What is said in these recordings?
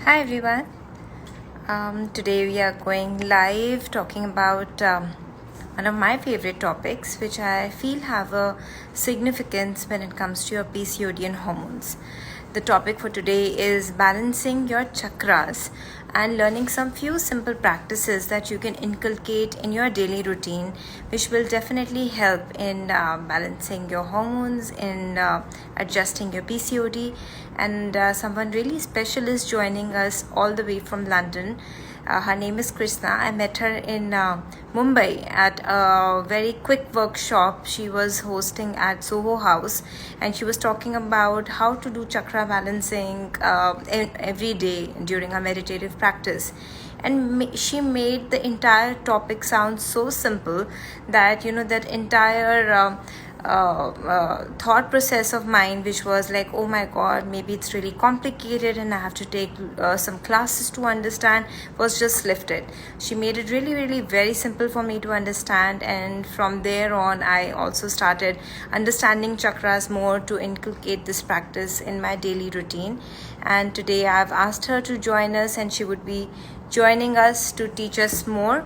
Hi everyone. Today we are going live talking about one of my favorite topics, which I feel have a significance when it comes to your PCOD and hormones. The topic for today is balancing your chakras and learning some few simple practices that you can inculcate in your daily routine, which will definitely help in balancing your hormones, in adjusting your PCOD. And someone really special is joining us all the way from London. Her name is Krishna. I met her in Mumbai at a very quick workshop she was hosting at Soho House, and she was talking about how to do chakra balancing every day during a meditative practice. And she made the entire topic sound so simple that that entire thought process of mine, which was like, oh my god, maybe it's really complicated and I have to take some classes to understand, was just lifted. She made it really very simple for me to understand, and from there on I also started understanding chakras more to inculcate this practice in my daily routine. And today I've asked her to join us, and she would be joining us to teach us more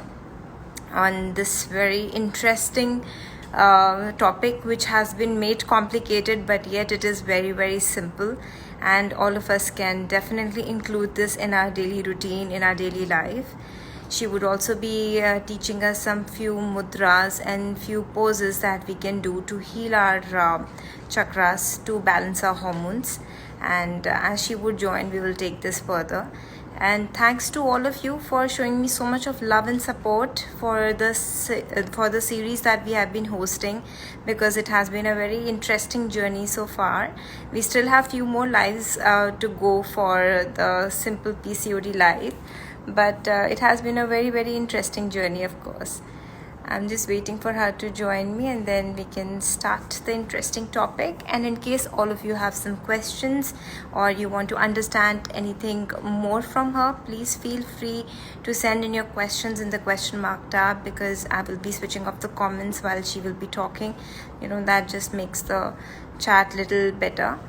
on this very interesting topic, which has been made complicated, but yet it is very simple, and all of us can definitely include this in our daily routine, in our daily life. She would also be teaching us some few mudras and few poses that we can do to heal our chakras, to balance our hormones. And as she would join, we will take this further. And thanks to all of you for showing me so much of love and support for the series that we have been hosting, because it has been a very interesting journey so far. We still have few more lives to go for the simple PCOD live, but it has been a very interesting journey, of course. I'm just waiting for her to join me, and then we can start the interesting topic. And in case all of you have some questions or you want to understand anything more from her, please feel free to send in your questions in the question mark tab, because I will be switching off the comments while she will be talking. That just makes the chat little better.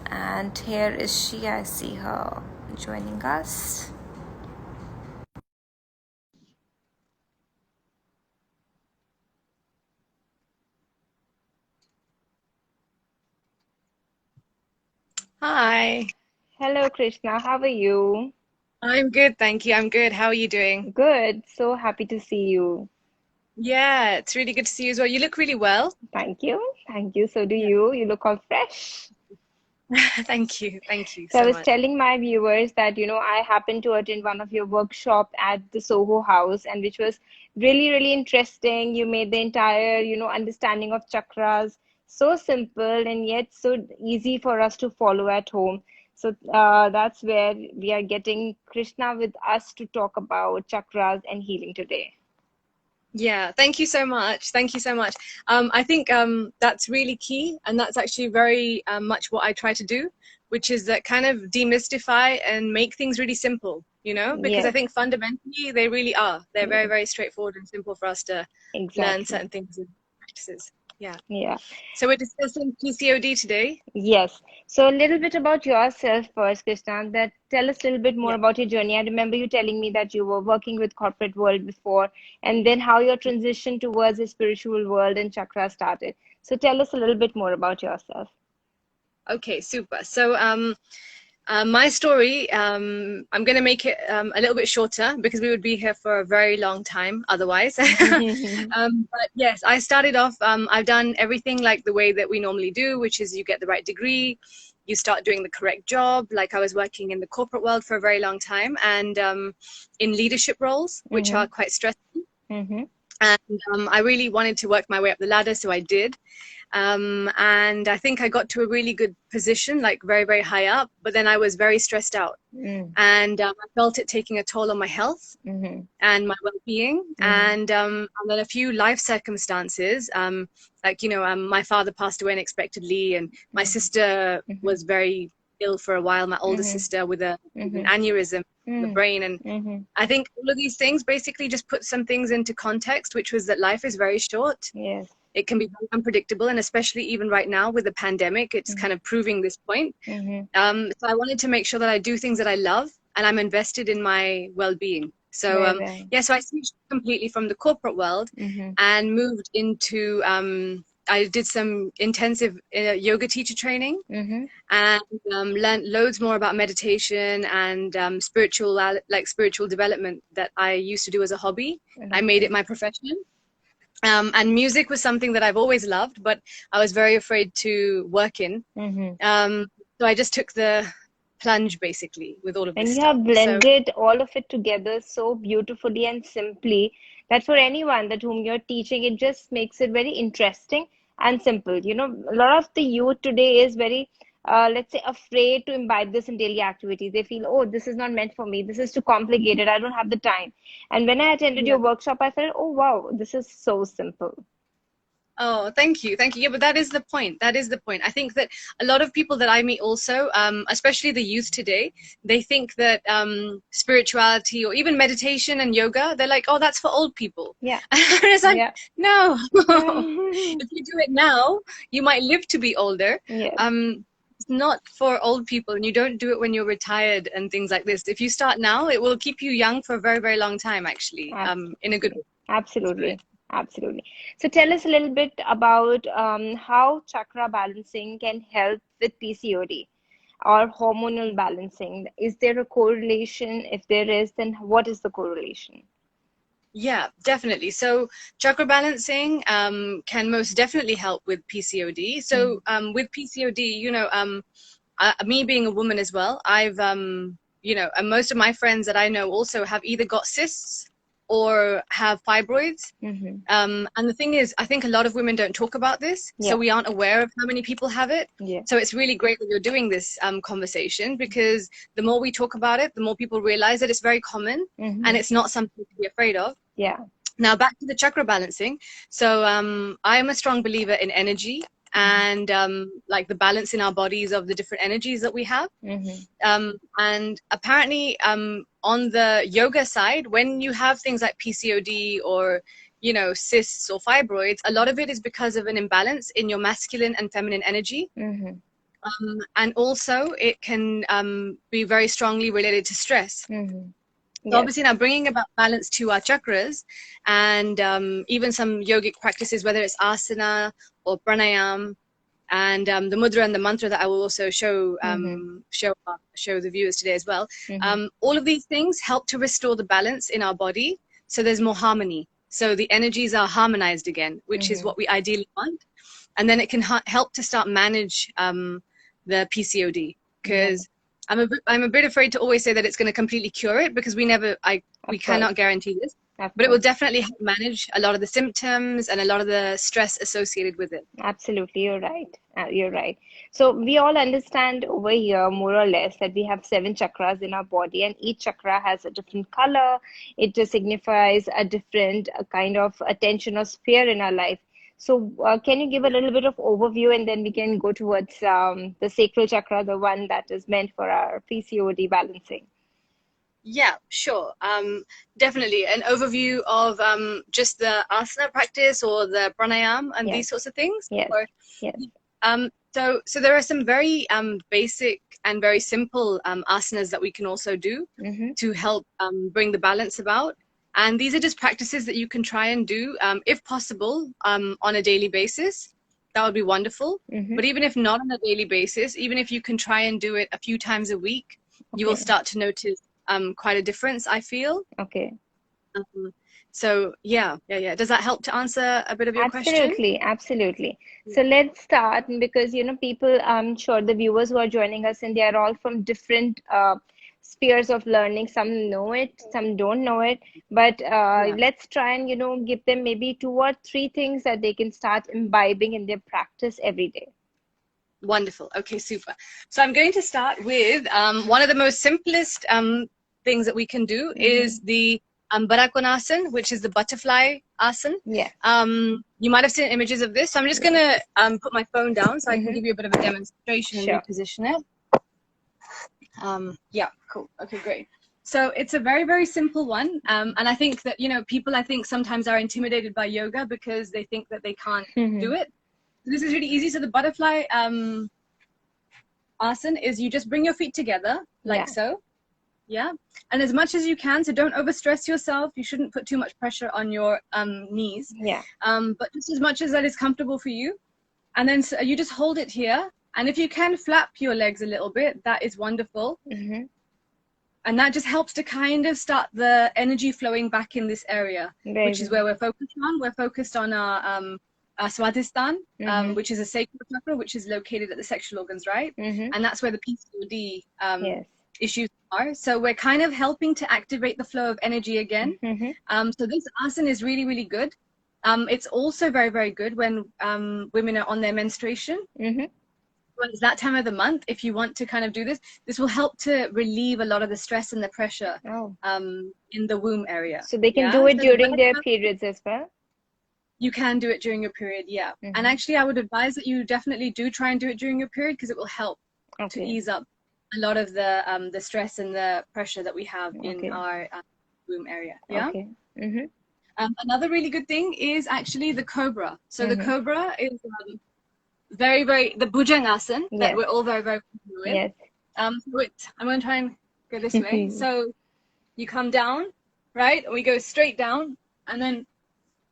And here is she. I see her joining us. Hi. Hello, Krishna. How are you? I'm good, thank you. I'm good. How are you doing? Good. So happy to see you. Yeah, it's really good to see you as well. You look really well. Thank you. Thank you. So do Yeah. you. You look all fresh. Thank you. Thank you So I so was much. telling my viewers that, I happened to attend one of your workshop at the Soho House, and which was really interesting. You made the entire, understanding of chakras so simple and yet so easy for us to follow at home. So that's where we are getting Krishna with us to talk about chakras and healing today. Yeah, thank you so much. Thank you so much. I think that's really key, and that's actually very much what I try to do, which is that kind of demystify and make things really simple, because I Yes, think fundamentally they really are. They're yes, very straightforward and simple for us to learn exactly. certain things and practices. Yeah. Yeah. So we're discussing PCOD today. Yes. So a little bit about yourself first, Krishna. That tell us a little bit more Yeah. about your journey. I remember you telling me that you were working with corporate world before, and then how your transition towards the spiritual world and chakra started. So tell us a little bit more about yourself. Okay, super. So, my story, I'm going to make it a little bit shorter because we would be here for a very long time otherwise. But yes, I started off, I've done everything like the way that we normally do, which is you get the right degree, you start doing the correct job. Like I was working in the corporate world for a very long time, and in leadership roles, which Mm-hmm. are quite stressful. Mm-hmm. And I really wanted to work my way up the ladder, so I did. And I think I got to a really good position, like very high up, but then I was very stressed out. And I felt it taking a toll on my health Mm-hmm. and my well-being. Mm-hmm. And then a few life circumstances, like, my father passed away unexpectedly, and my sister Mm-hmm. was very ill for a while, my older Mm-hmm. sister, with an Mm-hmm. aneurysm in the brain. And Mm-hmm. I think all of these things basically just put some things into context, which was that life is very short. Yes. It can be very unpredictable, and especially even right now with the pandemic, it's kind of proving this point. Mm-hmm. So I wanted to make sure that I do things that I love, and I'm invested in my well-being. So Right. yeah, so I switched completely from the corporate world and moved into I did some intensive yoga teacher training and learned loads more about meditation and spiritual development that I used to do as a hobby. I made it my profession. And music was something that I've always loved, but I was very afraid to work in. So I just took the plunge basically with all of this And you stuff. have So blended all of it together so beautifully and simply that for anyone that whom you're teaching, it just makes it very interesting and simple. You know, a lot of the youth today is very, let's say, afraid to imbibe this in daily activities. They feel, oh, this is not meant for me. This is too complicated. I don't have the time. And when I attended yeah. your workshop, I felt, oh, wow, this is so simple. Oh, thank you. Thank you. Yeah, but that is the point. That is the point. I think that a lot of people that I meet also, especially the youth today, they think that spirituality or even meditation and yoga, they're like, oh, that's for old people. Yeah. And it's like, Yeah. no. Yeah. If you do it now, you might live to be older. Yes. It's not for old people, and you don't do it when you're retired and things like this. If you start now, it will keep you young for a very, very long time, actually, in a good way. Absolutely. Absolutely. So tell us a little bit about how chakra balancing can help with PCOD or hormonal balancing. Is there a correlation? If there is, then what is the correlation? Yeah, definitely. So chakra balancing can most definitely help with PCOD. So with PCOD, me being a woman as well, I've and most of my friends that I know also have either got cysts or have fibroids. And the thing is, I think a lot of women don't talk about this, so Yeah. we aren't aware of how many people have it. Yeah. So it's really great that you're doing this conversation, because the more we talk about it, the more people realize that it's very common and it's not something to be afraid of. Yeah. Now back to the chakra balancing. So I am a strong believer in energy and like the balance in our bodies of the different energies that we have. And apparently on the yoga side, when you have things like PCOD or cysts or fibroids, a lot of it is because of an imbalance in your masculine and feminine energy. And also it can be very strongly related to stress. So obviously now bringing about balance to our chakras and even some yogic practices, whether it's asana or pranayam, and the mudra and the mantra that I will also show the viewers today as well. All of these things help to restore the balance in our body, so there's more harmony. So the energies are harmonized again, which is what we ideally want. And then it can help to start manage the PCOD, because I'm a bit afraid to always say that it's going to completely cure it, because we cannot guarantee this. But it will definitely help manage a lot of the symptoms and a lot of the stress associated with it. Absolutely, you're right. You're right. So we all understand over here, more or less, that we have 7 chakras in our body, and each chakra has a different color. It just signifies a different kind of attention or sphere in our life. So can you give a little bit of overview, and then we can go towards the sacral chakra, the one that is meant for our PCOD balancing? Yeah, sure. Definitely an overview of just the asana practice or the pranayam and these sorts of things. Yes. Or, Yes. So there are some very basic and very simple asanas that we can also do to help bring the balance about. And these are just practices that you can try and do, if possible, on a daily basis. That would be wonderful. But even if not on a daily basis, even if you can try and do it a few times a week, you will start to notice quite a difference, I feel. Okay. So yeah. Does that help to answer a bit of your question? Absolutely. So let's start, because people, I'm sure the viewers who are joining us, and they are all from different spheres of learning. Some know it, some don't know it, but let's try and give them maybe 2 or 3 things that they can start imbibing in their practice every day. Wonderful. Okay, super. So I'm going to start with one of the most simplest things that we can do is the Arson, which is the Butterfly Arson. Yeah. You might have seen images of this. So I'm just going to put my phone down so I can give you a bit of a demonstration and reposition it. Yeah, cool. Okay, great. So it's a very, very simple one. And I think that, people sometimes are intimidated by yoga because they think that they can't do it. This is really easy. So the Butterfly Arson is you just bring your feet together like so. Yeah. And as much as you can, so don't overstress yourself. You shouldn't put too much pressure on your knees. Yeah. But just as much as that is comfortable for you. And then so you just hold it here. And if you can flap your legs a little bit, that is wonderful. And that just helps to kind of start the energy flowing back in this area, which is where we're focused on. We're focused on our Swadhisthana, which is a sacral chakra, which is located at the sexual organs, right? And that's where the PCOD issues are. So we're kind of helping to activate the flow of energy again. So this asana is really, really good. It's also very, very good when women are on their menstruation. When it's that time of the month, if you want to kind of do this, this will help to relieve a lot of the stress and the pressure in the womb area. So they can do it during their periods as well? You can do it during your period, yeah. And actually, I would advise that you definitely do try and do it during your period, because it will help to ease up a lot of the stress and the pressure that we have in our womb area. Yeah. Another really good thing is actually the cobra. So the cobra is very, very, the Bhujang Asana that we're all very, very familiar with. So I'm going to try and go this way. So you come down, right? And we go straight down, and then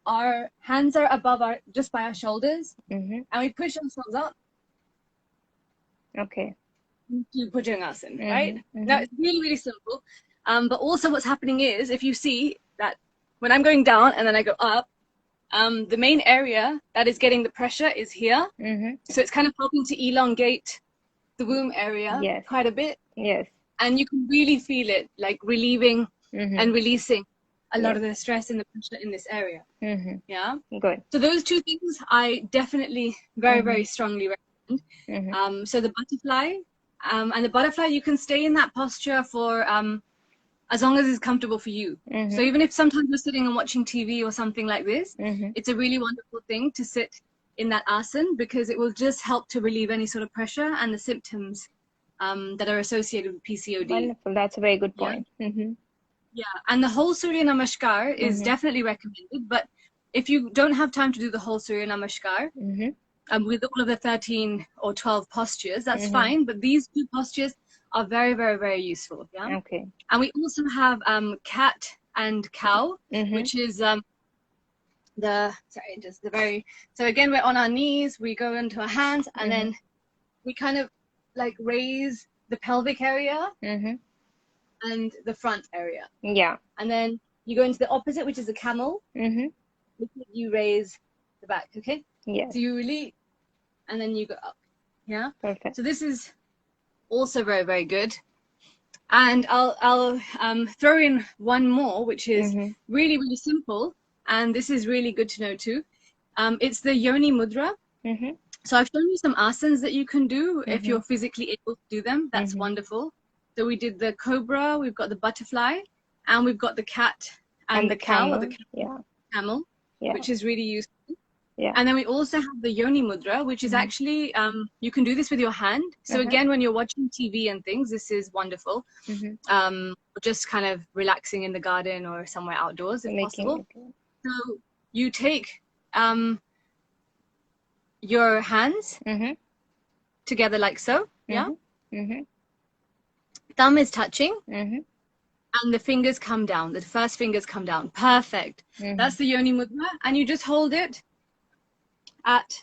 our hands are above just by our shoulders, and we push ourselves up. Okay. To Bhujang Asana, right? Now it's really, really simple. But also what's happening is, if you see that when I'm going down and then I go up, the main area that is getting the pressure is here. So it's kind of helping to elongate the womb area quite a bit. And you can really feel it, like relieving and releasing a lot of the stress and the pressure in this area. Yeah. Good. So those two things I definitely very, very strongly recommend. So the butterfly, and the butterfly, you can stay in that posture for as long as it's comfortable for you. So even if sometimes you're sitting and watching TV or something like this, it's a really wonderful thing to sit in that asana, because it will just help to relieve any sort of pressure and the symptoms that are associated with PCOD. Wonderful. That's a very good point. Yeah, and the whole Surya Namaskar is definitely recommended, but if you don't have time to do the whole Surya Namaskar, with all of the 13 or 12 postures, that's fine, but these two postures are very, very, very useful. Yeah. Okay. And we also have cat and cow, which is so again, we're on our knees, we go into our hands, and then we kind of like raise the pelvic area and the front area. Yeah. And then you go into the opposite, which is a camel. You raise the back, okay? Yeah. So you release, and then you go up. Yeah. Perfect. So this is also very, very good. And I'll throw in one more, which is really, really simple, and this is really good to know too. It's the Yoni Mudra. So I've shown you some asanas that you can do if you're physically able to do them. That's wonderful. So we did the cobra, we've got the butterfly, and we've got the cat and the cow, or the camel, which is really useful. Yeah. And then we also have the Yoni Mudra, which is actually, you can do this with your hand. So again, when you're watching TV and things, this is wonderful. Just kind of relaxing in the garden or somewhere outdoors if possible. So you take your hands together like so, thumb is touching, and the fingers come down. The first fingers come down. Perfect. That's the Yoni Mudra, and you just hold it at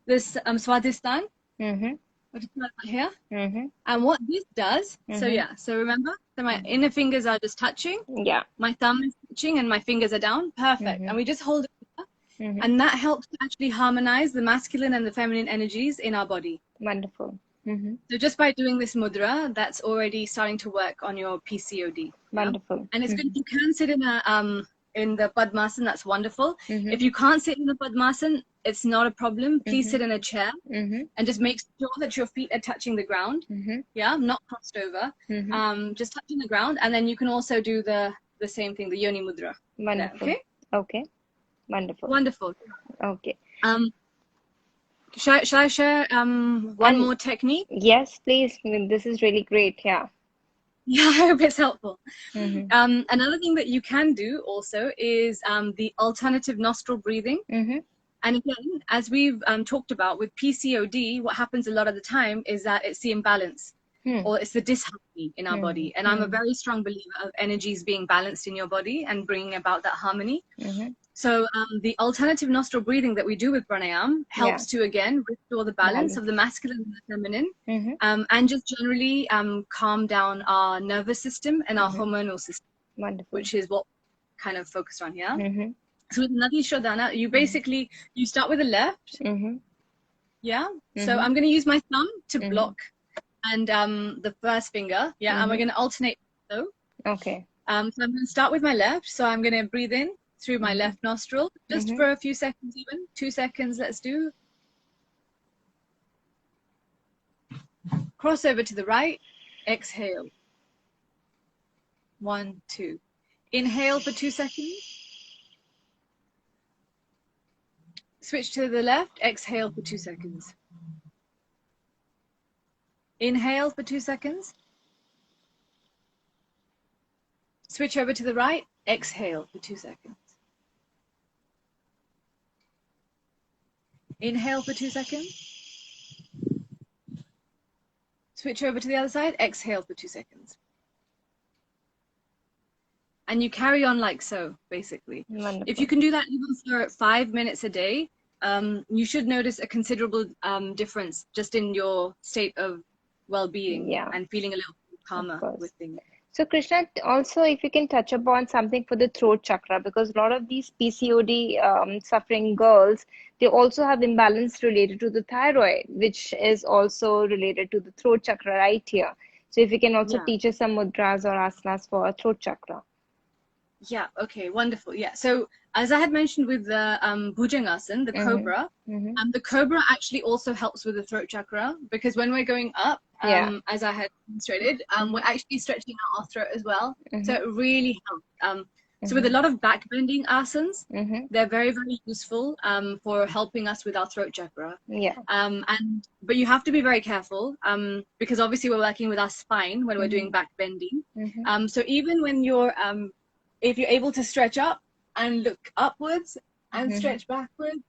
this Swadhisthana, which is right here. And what this does, so remember, so my inner fingers are just touching. Yeah. My thumb is touching, and my fingers are down. Perfect. And we just hold it here, and that helps to actually harmonize the masculine and the feminine energies in our body. Wonderful. So just by doing this mudra, that's already starting to work on your PCOD. Wonderful. And it's good if you can sit in the Padmasana, that's wonderful. If you can't sit in the Padmasana, it's not a problem. Please sit in a chair and just make sure that your feet are touching the ground. Yeah, not crossed over. Just touching the ground, and then you can also do the same thing, the Yoni Mudra. Wonderful. There, okay. Okay. Wonderful. Wonderful. Okay. Shall I share one more technique? Yes, please. This is really great. Yeah. Yeah, I hope it's helpful. Another thing that you can do also is the alternative nostril breathing. And again, as we've talked about with PCOD, what happens a lot of the time is that it's the imbalance. or it's the disharmony in our body. And I'm a very strong believer of energies being balanced in your body and bringing about that harmony. So the alternative nostril breathing that we do with pranayam helps to, again, restore the balance of the masculine and the feminine, and just generally calm down our nervous system and our hormonal system, which is what kind of focused on here. So with Nadi Shodhana, you basically, you start with the left. So I'm going to use my thumb to block and the first finger. And we're going to alternate. So I'm going to start with my left. So I'm going to breathe in through my left nostril, just for a few seconds, even 2 seconds. Let's do. Cross over to the right. Exhale. 1, 2. Inhale for 2 seconds. Switch to the left. Exhale for 2 seconds. Inhale for 2 seconds. Switch over to the right. Exhale for 2 seconds. Inhale for 2 seconds. Switch over to the other side. Exhale for 2 seconds. And you carry on like so, basically. Wonderful. If you can do that even for 5 minutes a day, you should notice a considerable difference just in your state of well-being and feeling a little calmer with things. So Krishna, also if you can touch upon something for the throat chakra, because a lot of these PCOD suffering girls, they also have imbalance related to the thyroid, which is also related to the throat chakra right here. So if you can also teach us some mudras or asanas for throat chakra. Yeah, okay, wonderful. Yeah, so as I had mentioned with the Bhujangasana, the cobra, the cobra actually also helps with the throat chakra, because when we're going up, as I had demonstrated, we're actually stretching out our throat as well. So it really helps. So with a lot of back bending asanas, they're very, very useful for helping us with our throat chakra. But you have to be very careful because obviously we're working with our spine when we're doing back bending. So even when you're if you're able to stretch up and look upwards and stretch backwards,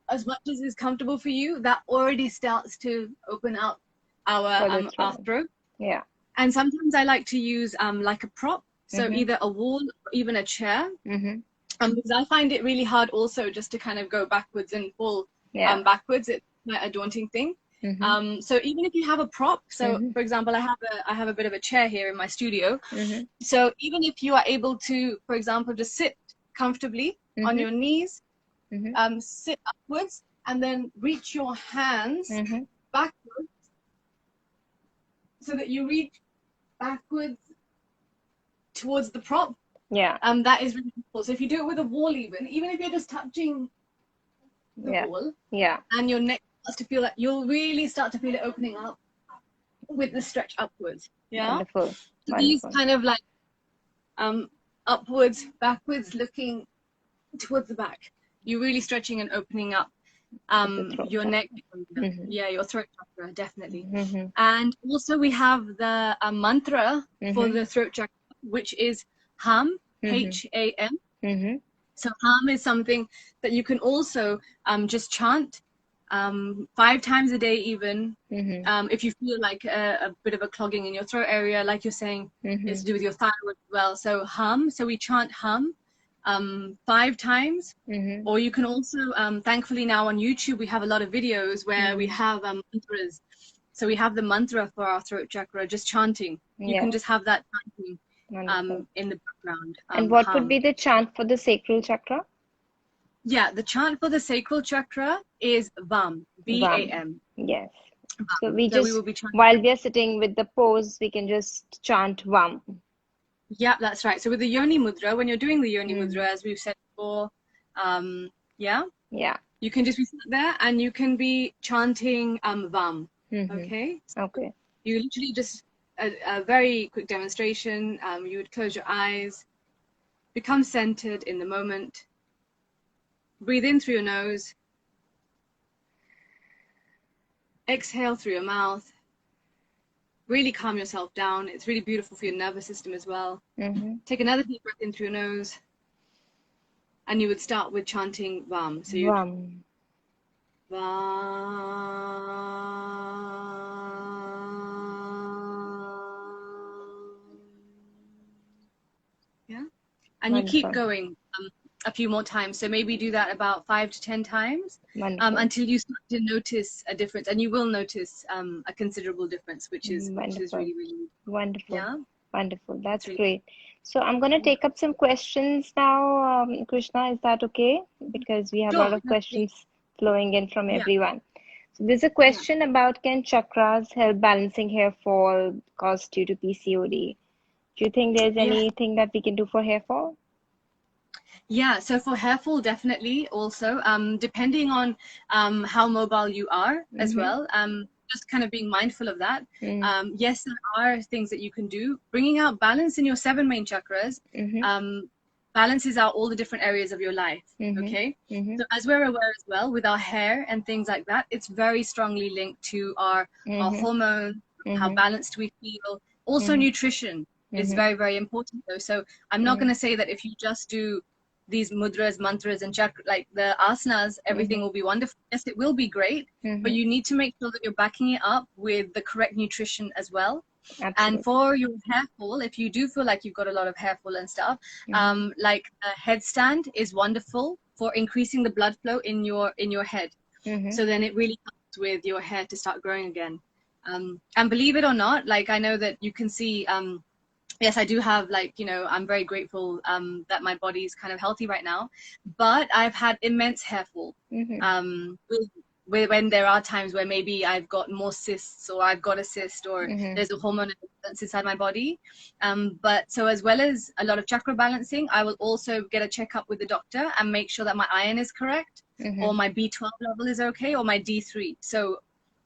as much as is comfortable for you, that already starts to open up our throat. And sometimes I like to use like a prop, so either a wall or even a chair, because I find it really hard also just to kind of go backwards and fall backwards. It's quite a daunting thing. So even if you have a prop, so for example, I have a bit of a chair here in my studio. So even if you are able to, for example, just sit comfortably on your knees, sit upwards, and then reach your hands backwards, so that you reach backwards towards the prop. That is really cool. So if you do it with a wall, even if you're just touching the wall, and your neck starts to feel that, you'll really start to feel it opening up with the stretch upwards. Wonderful. So these kind of like upwards, backwards, looking towards the back. You're really stretching and opening up your neck, your throat chakra, definitely. And also we have the mantra for the throat chakra, which is Ham, H-A-M. So Ham is something that you can also just chant 5 times a day, even if you feel like a bit of a clogging in your throat area, like you're saying, it's to do with your thyroid as well. So Hum, so we chant Hum 5 times, or you can also, thankfully now on YouTube, we have a lot of videos where we have mantras. So we have the mantra for our throat chakra, just chanting. You can just have that chanting in the background. And what would be the chant for the sacral chakra? Yeah, the chant for the sacral chakra is VAM, V-A-M. Yes. So we will be while we are sitting with the pose, we can just chant VAM. Yeah, that's right. So with the Yoni Mudra, when you're doing the Yoni Mudra, as we've said before, you can just be sat there and you can be chanting VAM. Okay? Okay. You literally just, a very quick demonstration, you would close your eyes, become centered in the moment. Breathe in through your nose. Exhale through your mouth. Really calm yourself down. It's really beautiful for your nervous system as well. Take another deep breath in through your nose. And you would start with chanting VAM. So you VAM. VAM. and you keep Wonderful. going a few more times. So maybe do that about 5 to 10 times Wonderful. until you start to notice a difference, and you will notice a considerable difference, which is Wonderful. really, really, Wonderful. yeah. Wonderful. That's Really, great. So I'm going to take up some questions now, Krishna. Is that okay? Because we have a lot sure, of yes, please. questions flowing in from Yeah, everyone. So there's a yeah. question about, can chakras help balancing hair fall caused due to PCOD? Do you think there's Yeah. anything that we can do for hair fall? Yeah, so for hair fall, definitely also, depending on how mobile you are as Mm-hmm. well, just kind of being mindful of that. Mm-hmm. Yes, there are things that you can do. Bringing out balance in your 7 main chakras Mm-hmm. balances out all the different areas of your life, Mm-hmm. okay? Mm-hmm. So as we're aware as well, with our hair and things like that, it's very strongly linked to our Mm-hmm. hormones, how Mm-hmm. balanced we feel. Also, nutrition is Mm-hmm. very, very important though. So I'm not going to say that if you just do these mudras, mantras, and chakra, like the asanas, everything Mm-hmm. will be wonderful. Yes, it will be great, but Mm-hmm. you need to make sure that you're backing it up with the correct nutrition as well. And Absolutely. for your hair fall, if you do feel like you've got a lot of hair fall and stuff, Mm-hmm. like a headstand is wonderful for increasing the blood flow in your head. Mm-hmm. So then it really helps with your hair to start growing again. And believe it or not, like I know that you can see yes, I do have, like, I'm very grateful that my body is kind of healthy right now, but I've had immense hair fall. Mm-hmm. When there are times where maybe I've got more cysts, or I've got a cyst, or Mm-hmm. there's a hormone imbalance inside my body. But so as well as a lot of chakra balancing, I will also get a checkup with the doctor and make sure that my iron is correct, Mm-hmm. or my B12 level is okay, or my D3. So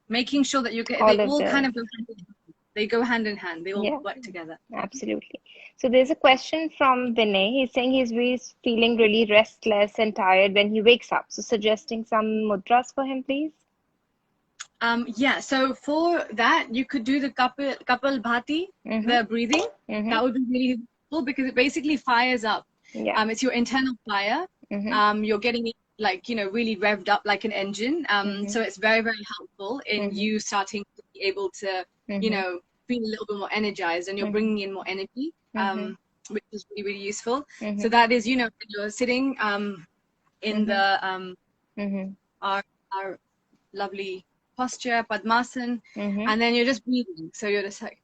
making sure that they All of all kind the, of go hand in hand. They go hand in hand. They all yeah, work together. absolutely. So there's a question from Vinay. He's saying he's feeling really restless and tired when he wakes up. So suggesting some mudras for him, please. Yeah, so for that, you could do the Kapal Bhati, Mm-hmm. the breathing. Mm-hmm. That would be really helpful because it basically fires up. Yeah. It's your internal fire. Mm-hmm. You're getting it, like, really revved up like an engine. Mm-hmm. So it's very, very helpful in Mm-hmm. you starting to be able to, Mm-hmm. feel a little bit more energized, and you're Mm-hmm. bringing in more energy, Mm-hmm. which is really, really useful. So Mm-hmm. that is, you're sitting in Mm-hmm. the Mm-hmm. our lovely posture, Padmasan, Mm-hmm. and then you're just breathing. So you're just like,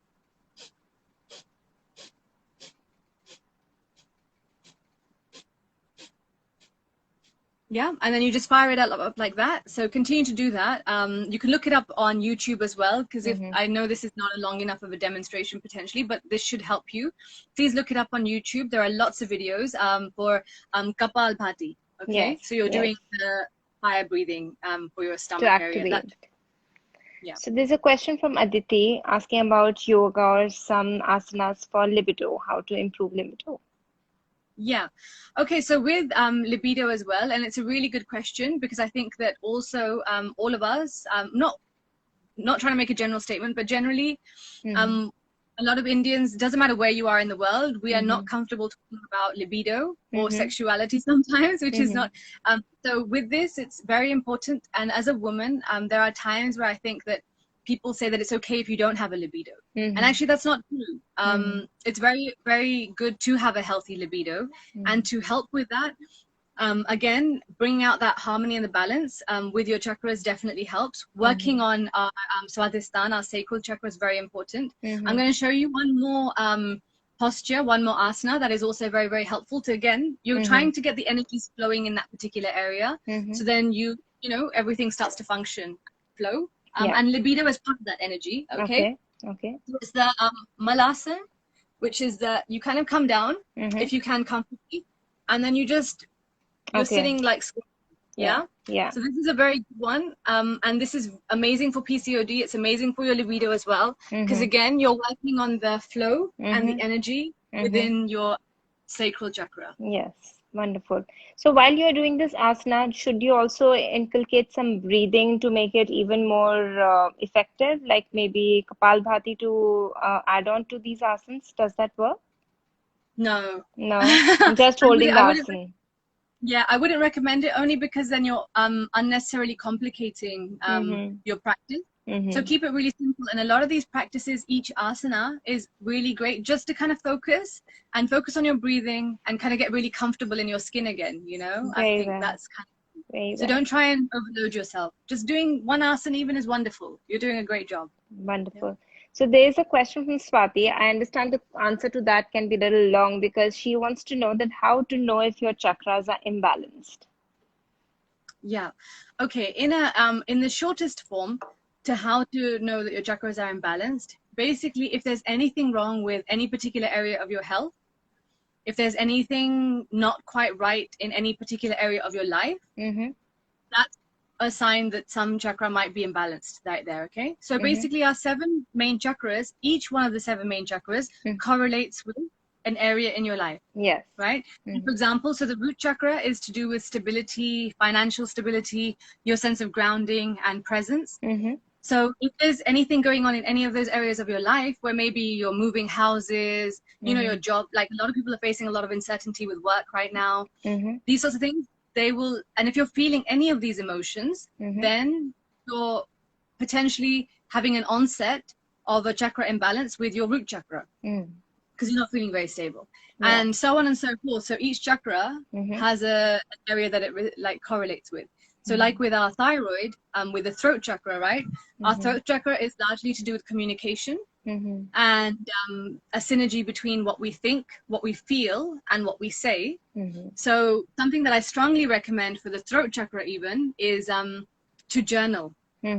yeah, and then you just fire it up like that. So continue to do that. You can look it up on YouTube as well, because if Mm-hmm. I know this is not a long enough of a demonstration potentially, but this should help you. Please look it up on YouTube. There are lots of videos for Kapal Bhati. Yes. Okay, so you're Yes. doing the fire breathing for your To stomach area. That, activate. yeah. So there's a question from Aditi asking about yoga or some asanas for libido, how to improve libido. Yeah. Okay. So with libido as well, and it's a really good question, because I think that also all of us, not trying to make a general statement, but generally, Mm-hmm. um, a lot of Indians, doesn't matter where you are in the world, we are Mm-hmm. not comfortable talking about libido or Mm-hmm. sexuality sometimes, which is Mm-hmm. not. So with this, it's very important. And as a woman, there are times where I think that people say that it's okay if you don't have a libido. And Mm-hmm. actually, that's not true. Mm-hmm. It's very, very good to have a healthy libido. Mm-hmm. And to help with that, again, bringing out that harmony and the balance with your chakras definitely helps. Mm-hmm. Working on our Swadhisthana, our sacral chakra, is very important. I'm Mm-hmm. going to show you one more posture, one more asana that is also very, very helpful to, again, you're Mm-hmm. trying to get the energies flowing in that particular area. Mm-hmm. So then everything starts to function, flow. Yeah. And libido is part of that energy, okay? Okay. Okay. So it's the Malasan, which is that you kind of come down, Mm-hmm. if you can comfortably, and then you're Okay. sitting like, Yeah. yeah. Yeah. So this is a very good one, and this is amazing for PCOD. It's amazing for your libido as well, because Mm-hmm. again, you're working on the flow and Mm-hmm. the energy Mm-hmm. within your sacral chakra. Yes. Wonderful. So while you're doing this asana, should you also inculcate some breathing to make it even more effective, like maybe Kapalbhati to add on to these asanas? Does that work? No, No, I just holding wouldn't. the I wouldn't. asana. Yeah, I wouldn't recommend it, only because then you're unnecessarily complicating Mm-hmm. your practice. So keep it really simple. And a lot of these practices, each asana is really great just to kind of focus on your breathing and kind of get really comfortable in your skin again, you know? I think that's kind of, Very so well. don't try and overload yourself. Just doing one asana even is wonderful. You're doing a great job. Wonderful. Yeah. So there's a question from Swati. I understand the answer to that can be a little long because she wants to know that how to know if your chakras are imbalanced. Yeah. Okay. In the shortest form, to how to know that your chakras are imbalanced, basically, if there's anything wrong with any particular area of your health, if there's anything not quite right in any particular area of your life, that's a sign that some chakra might be imbalanced right there. Okay. So basically, our 7 main chakras, each one of the 7 main chakras correlates with an area in your life. Yes. Right. For example, so the root chakra is to do with stability, financial stability, your sense of grounding and presence. So if there's anything going on in any of those areas of your life where maybe you're moving houses, you know, your job, like a lot of people are facing a lot of uncertainty with work right now, these sorts of things, they will, and if you're feeling any of these emotions, then you're potentially having an onset of a chakra imbalance with your root chakra. Because you're not feeling very stable, and so on and so forth. So each chakra has an area that it like correlates with. So like with our thyroid, with the throat chakra, right? Our throat chakra is largely to do with communication and a synergy between what we think, what we feel, and what we say. So something that I strongly recommend for the throat chakra even is to journal.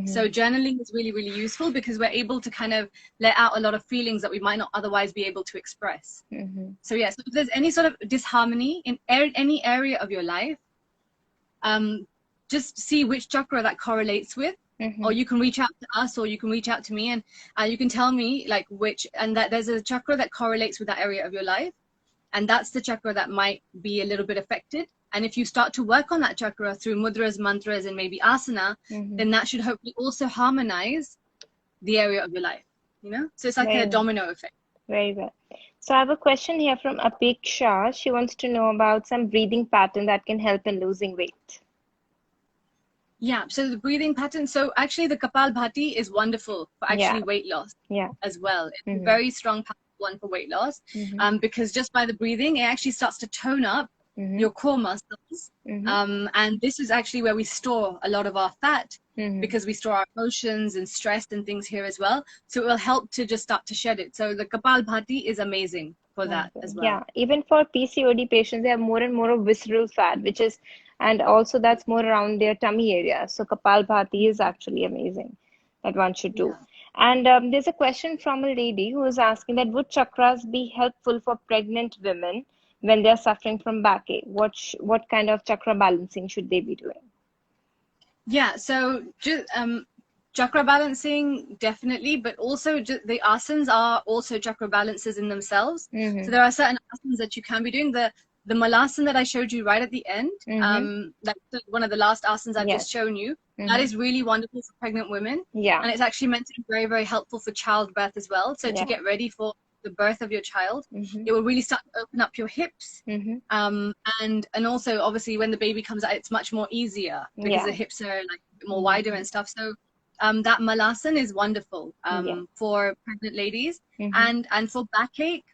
So journaling is really, really useful because we're able to kind of let out a lot of feelings that we might not otherwise be able to express. So yeah, so if there's any sort of disharmony in any area of your life, just see which chakra that correlates with, or you can reach out to us, or you can reach out to me, and you can tell me like which, and that there's a chakra that correlates with that area of your life, and that's the chakra that might be a little bit affected. And if you start to work on that chakra through mudras, mantras, and maybe asana, then that should hopefully also harmonize the area of your life, you know? So it's like a domino effect. Very well. So I have a question here from Apeksha. She wants to know about some breathing pattern that can help in losing weight. Yeah, so the breathing pattern. So actually the Kapalbhati is wonderful for actually weight loss as well. It's a very strong one for weight loss because just by the breathing, it actually starts to tone up your core muscles. And this is actually where we store a lot of our fat because we store our emotions and stress and things here as well. So it will help to just start to shed it. So the Kapalbhati is amazing for that as well. Yeah, even for PCOD patients, they have more and more of visceral fat, which is, and also that's more around their tummy area. So Kapalbhati is actually amazing that one should do. And there's a question from a lady who is asking that would chakras be helpful for pregnant women when they're suffering from backache? What kind of chakra balancing should they be doing? Yeah, so just chakra balancing definitely, but also the asanas are also chakra balances in themselves. So there are certain asanas that you can be doing. The malasana that I showed you right at the end, that's one of the last asanas I've just shown you. That is really wonderful for pregnant women. And it's actually meant to be very, very helpful for childbirth as well. So to get ready for the birth of your child, it will really start to open up your hips. And also obviously when the baby comes out, it's much more easier because the hips are like a bit more wider and stuff. So that malasana is wonderful for pregnant ladies and for backache.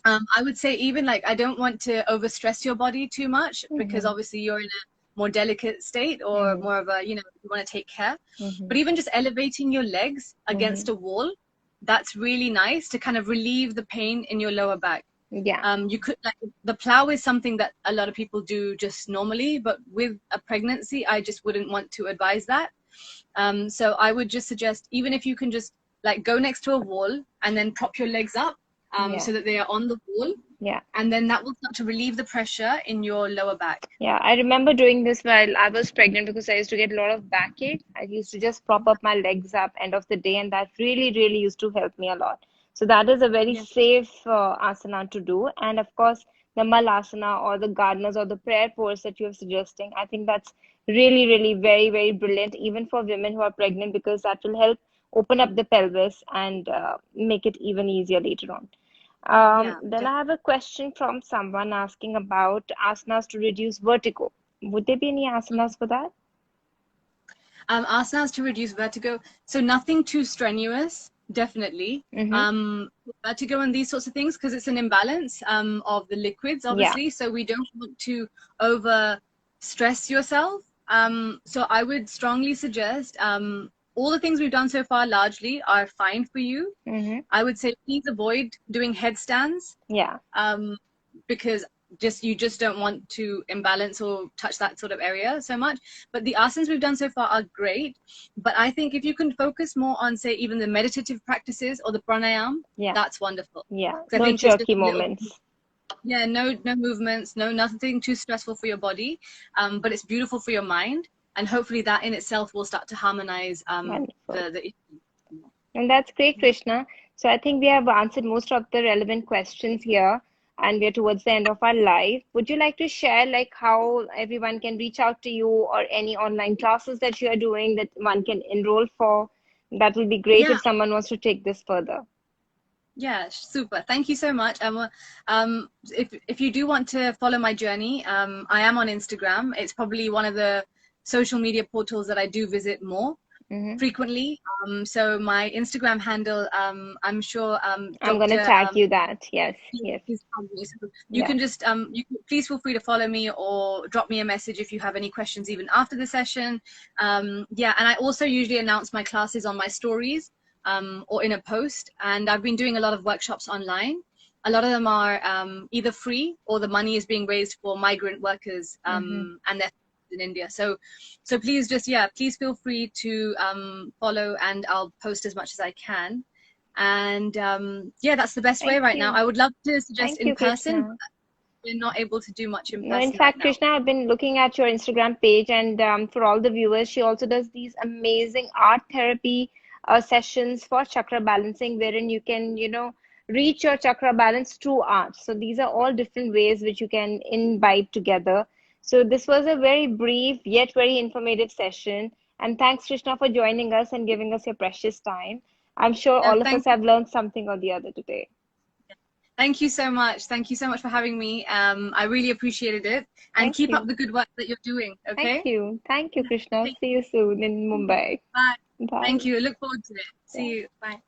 I would say even like I don't want to overstress your body too much because obviously you're in a more delicate state or more of a, you know, you want to take care. But even just elevating your legs against a wall, that's really nice to kind of relieve the pain in your lower back. You could, like, the plow is something that a lot of people do just normally, but with a pregnancy, I just wouldn't want to advise that. So I would just suggest, even if you can just like go next to a wall and then prop your legs up so that they are on the wall. And then that will start to relieve the pressure in your lower back. I remember doing this while I was pregnant because I used to get a lot of backache. I used to just prop up my legs up end of the day, and that really, really used to help me a lot. So that is a very safe asana to do. And of course, the malasana or the gardeners or the prayer pose that you're suggesting, I think that's really, really very, very brilliant, even for women who are pregnant, because that will help open up the pelvis and make it even easier later on. Then I have a question from someone asking about asanas to reduce vertigo. Would there be any asanas for that? Asanas to reduce vertigo. So nothing too strenuous, definitely. Vertigo and these sorts of things, because it's an imbalance of the liquids, obviously. Yeah. So we don't want to over stress yourself. So I would strongly suggest all the things we've done so far largely are fine for you. I would say please avoid doing headstands. Yeah. Because you just don't want to imbalance or touch that sort of area so much. But the asanas we've done so far are great. But I think if you can focus more on, say, even the meditative practices or the pranayam, that's wonderful. Yeah. I No think jerky moments. Yeah, no movements, nothing too stressful for your body, but it's beautiful for your mind, and hopefully that in itself will start to harmonize the And that's great, Krishna. So I think we have answered most of the relevant questions here, and we're towards the end of our live. Would you like to share like how everyone can reach out to you, or any online classes that you are doing that one can enroll for? That will be great if someone wants to take this further. Yeah, super. Thank you so much. If you do want to follow my journey, I am on Instagram. It's probably one of the social media portals that I do visit more frequently. So my Instagram handle, I'm sure I'm going to tag you that. Yes. You can just please feel free to follow me or drop me a message if you have any questions even after the session. Yeah, and I also usually announce my classes on my stories or in a post, and I've been doing a lot of workshops online. A lot of them are either free or the money is being raised for migrant workers and their in India. So please please feel free to follow, and I'll post as much as I can. And that's the best way right now. I would love to suggest in person, but we're not able to do much in person. No, in fact, right Krishna, I've been looking at your Instagram page, and for all the viewers, she also does these amazing art therapy sessions for chakra balancing, wherein you can, reach your chakra balance through art. So these are all different ways which you can imbibe together. So this was a very brief yet very informative session. And thanks, Krishna, for joining us and giving us your precious time. I'm sure all of us have learned something or the other today. Thank you so much. Thank you so much for having me. I really appreciated it. And keep up the good work that you're doing. Okay. Thank you, Krishna. See you soon in Mumbai. Bye. Bye. Thank you. Look forward to it. See you. Bye.